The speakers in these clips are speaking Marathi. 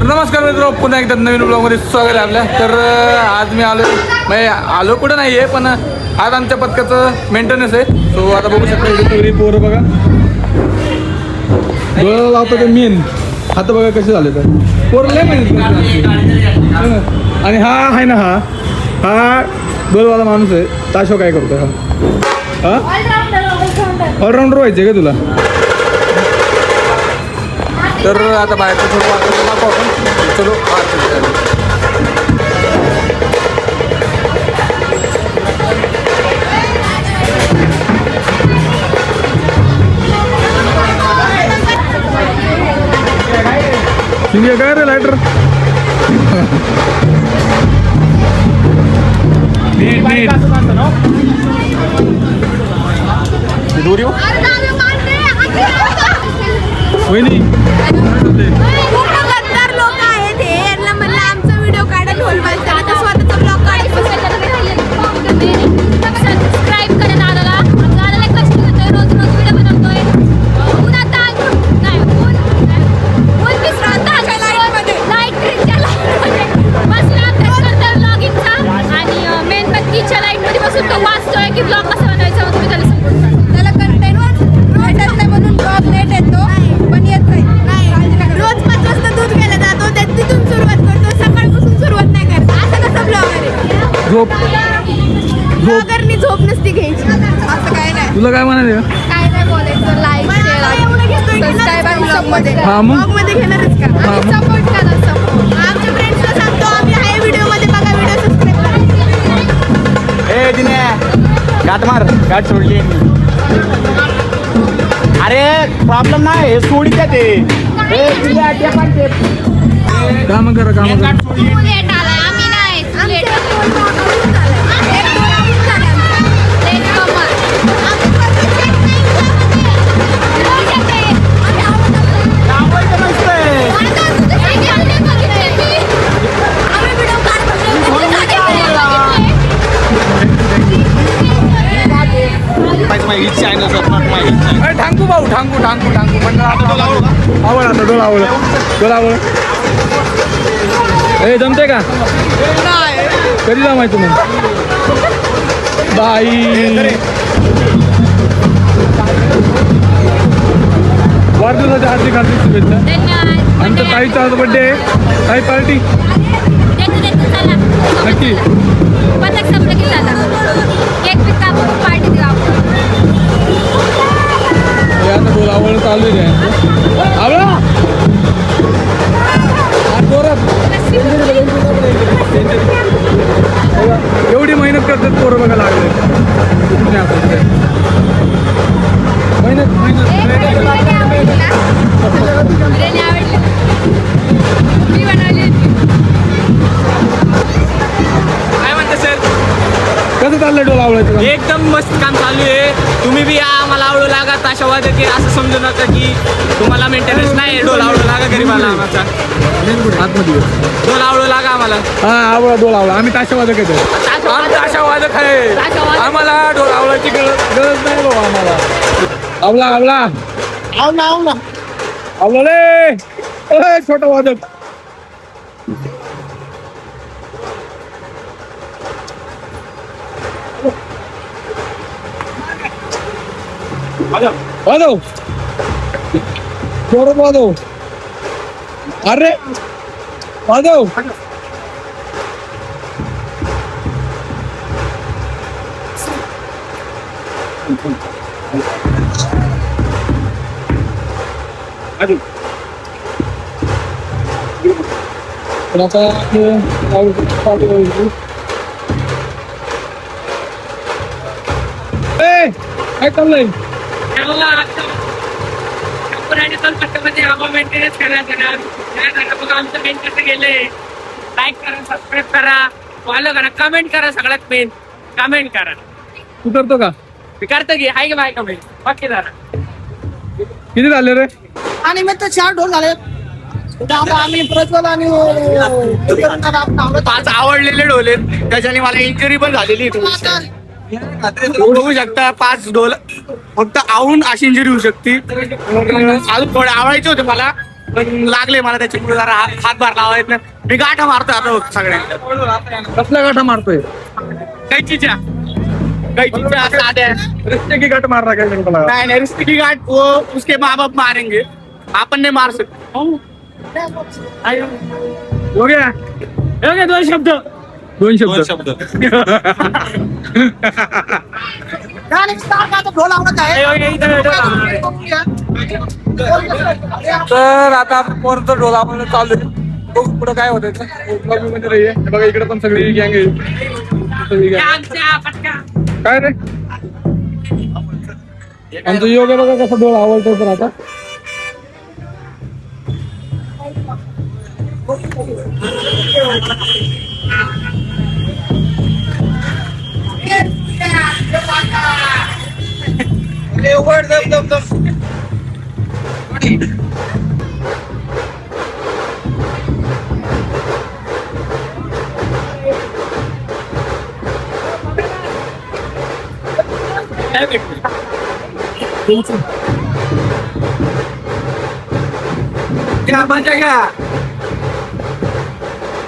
नमस्कार मित्रांनो, पुन्हा एकदा नवीन ब्लॉगमध्ये स्वागत आहे आपल्या. तर आज मी आलो कुठं नाही आहे, पण आज आमच्या पथकाचं मेंटेनन्स आहे. सो आता बघू शकता इथे सगळी पोरं बघा डोळा लावतो ते मेन. आता बघा कसे झाले तर पोरं लय माहिती. आणि हा आहे ना, हा डोलवाला माणूस आहे. ताशो काय करतो हा ऑलराऊंडर व्हायचे का तुला? तर आता बाहेरचं थोडं वाटतं दाखवू आपण. चलो काय रे लायटर दूर येऊ वहिनी. गद्दार लोक आहेत हे. यांना म्हणलं आमचा व्हिडिओ काढा ढोल वाजताना, तर स्वतःचा ब्लॉग सबस्क्राईब करा दादाला. दादाला कष्ट करतोय, रोज रोज व्हिडिओ बनवतोय. पुन्हा लाईट ट्रिकच्या लाईटमध्ये बसून अभ्यास करतोय ब्लॉगिंगचा. आणि मेणबत्तीच्या लाईटमध्ये बसून तो वाचतोय की ब्लॉग कसा बनवायचा. तुम्ही त्याला समजून सांगा. त्याला कंटेंट भेटत नाही म्हणून ब्लॉग लेट येतो, पण येत नाही. रोज 5 वाजता दूध घ्यायला जातो, त्यात तिथून सुरुवात करतो, सकाळपासून सुरुवात नाही करत. असं कसं ब्लॉगर आहे? झोप ब्लॉगरनी झोप नसती घ्यायची. असं काय नाही. तुला काय म्हणायचं? काय नाही बोलायचं. लाईक सबस्क्राईब आणि ब्लॉगमध्ये हा मग? ब्लॉगमध्ये घेणारच का? सपोर्ट करा. सपोर्ट आमच्या फ्रेंड्सला सांगतो आम्ही आहे व्हिडिओमध्ये, बघा व्हिडिओ सबस्क्राईब करा. ए दिन्या गाठ मार, गाठ सोडली. अरे प्रॉब्लेम नाही, हे सोडी द्या ते. काम करा काम करा. तू लेट आलाय, आम्ही नाही. तू लेट लेट कमर. ठांकू भाऊ ठांकू ठांकू ठांकू पण आवड आता डोळा आवड. ए जमते का? कधी जमायचं मग बाई? वाढदिवसाच्या हार्दिक हार्दिक शुभेच्छा. धन्यवाद. आमच्या ताईचा आज बड्डे आहे. ताई पार्टी नक्की. पथक संपलं की झाला. केक पिक कापून पार्टी देऊ आपण. हे आता डोळा आवड चालू आहे. आवडा एवढी मेहनत करतात पोरं बघा लागले. मेहनत मी बनवली होती. काय म्हणते सर? कसं चाललंय डोळा आवडायचं? एकदम मस्त काम चालू आहे. तुम्ही बी या, मला आवडू लागा. ताशावाद की असं समजू नका की तुम्हाला मेंटेनन्स नाही. डोल आवडू लागा गरीबाला. आमचा आतमध्ये डोल आवडू लागा आम्हाला. हा आवडा डोळा आवडा. आम्ही ताशावादक येतो. आमचा आशावादक आहे. आम्हाला डोळा आवडायची गरज नाही बाबा. आम्हाला आवला रे छोटा वादक. वादव जोरात वादव. अरे वादव काय चाललंय? लाईक करा, सबस्क्राईब करा, फॉलो करा, कमेंट करा. सगळ्यात मेन कमेंट करा. तू करतो का? मी करतो की आहे की बाय कमेंट बाकी जरा. किती झाले रे? आणि मग ते 4 ढोल झाले. आम्ही प्रज्वल आणि 5 आवडलेले ढोल आहेत. त्याच्याने मला इंजुरी पण झालेली. बघू शकता 5 ढोल फक्त आवून अशी इंजुरी होऊ शकते. अजून थोडे आवडायचे होते मला पण लागले मला त्याच्यामुळे जरा हातभार लावायला मी गाठा मारतो आता सगळ्या कसल्या गाठा मारतोय कैचीच्या साध्या रस्ते की गाठ मार रहा है तुला नहीं रिश्ते की गाठ वो उसके माँ बाप मारेंगे अपन नहीं मार सकते हो गया दोन शब्द दोन शब्द तर आता आपण पोरचं ढोल आपण चालू आहे बघू पुढं काय होतं लॉबी मध्ये नाहीये हे बघा इकडे पण सगळी गँग आहे सगळी gang. काय रे आमचं योग आहे बघा कसं ढोल आवडतो तर आता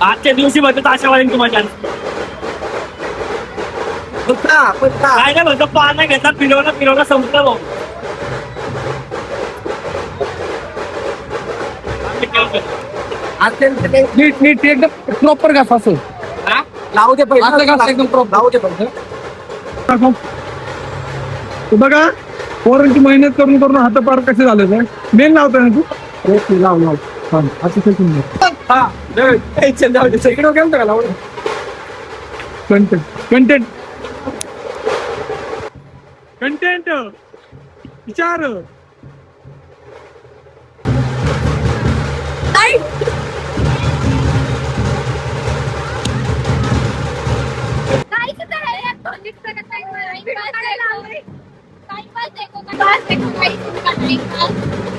आजच्या दिवशी म्हणतात आशावाल्यांची मजा काय नाही म्हणतो पाहणं घेतात फिरवणं संपलं भाऊ नीट नीट एकदम प्रॉपर घास असं लावू दे असं घास एकदम प्रॉपर लावू दे तू बघा पोरांची मेहनत करून करून हातपार कसे झाले तर मेन लावतोय ना तू ओके लाव लाव छान असं शेकून इकडे गेलं का लावलं कंटेंट कंटेंट कंटेंट विचार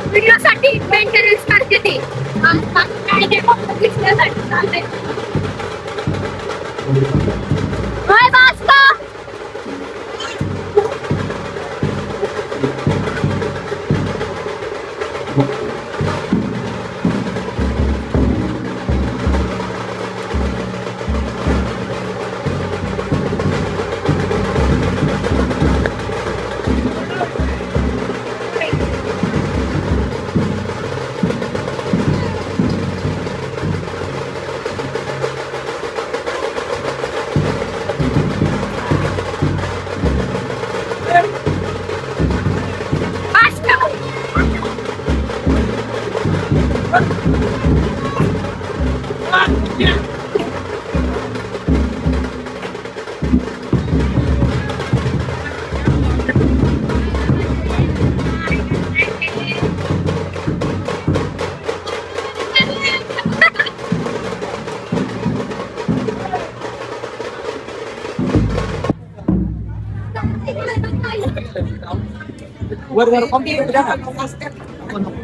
व्हिडिओसाठी मेंटेनन्स करते ते दिसण्यासाठी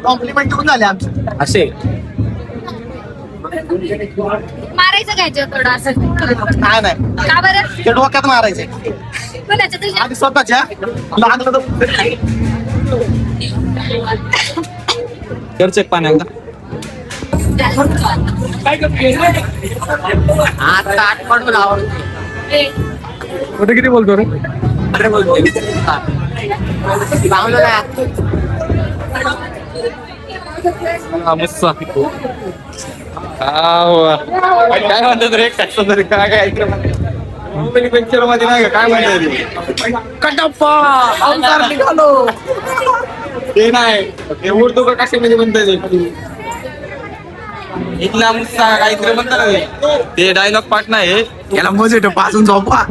कॉम्प्लिमेंट देऊन झाले आमचे असे मारायचं घ्यायचं थोडं असं नाही नाही का बरं ते डोक्यात मारायचे कोणाच्या तुझ्या आधी स्वतःच्या लागलं तर खर्च पाण्याला आता आठवण आवडते कुठे किती बोलतो रे अरे बोलते लावलं नाही मस्त काय म्हणतात रे कसं तरी काय पिक्चर मध्ये नाही का काय म्हणतात कटप्पा निघालो ते नाही ते उर्दू का कशामध्ये म्हणतात इथला मुस्सा काहीतरी म्हणतात ना ते डायलॉग पार्ट नाही याला मजेट पासून झोपा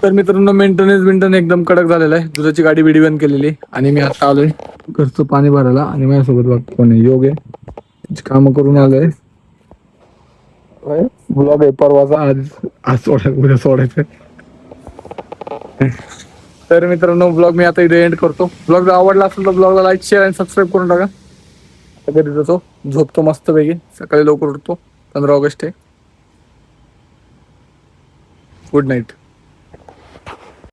तर मित्रांनो मेंटेनन्स एकदम कडक झालेला आहे. दुधाची गाडी बिडी बंद केलेली आणि मी आता आलोय घरचं पाणी भरायला आणि माझ्यासोबत बघ कोण आहे, योग आहे काम करून आलोय. ब्लॉग आहे परवाचा, आज सोडायचं उद्या सोडायचं. तर मित्रांनो ब्लॉग मी आता इथे एंड करतो. ब्लॉग जर आवडला असेल तर ब्लॉगला लाईक शेअर आणि सबस्क्राईब करून टाका. घरी जातो, झोपतो मस्त पैकी, सकाळी लवकर उठतो. 15 ऑगस्ट आहे. Good night.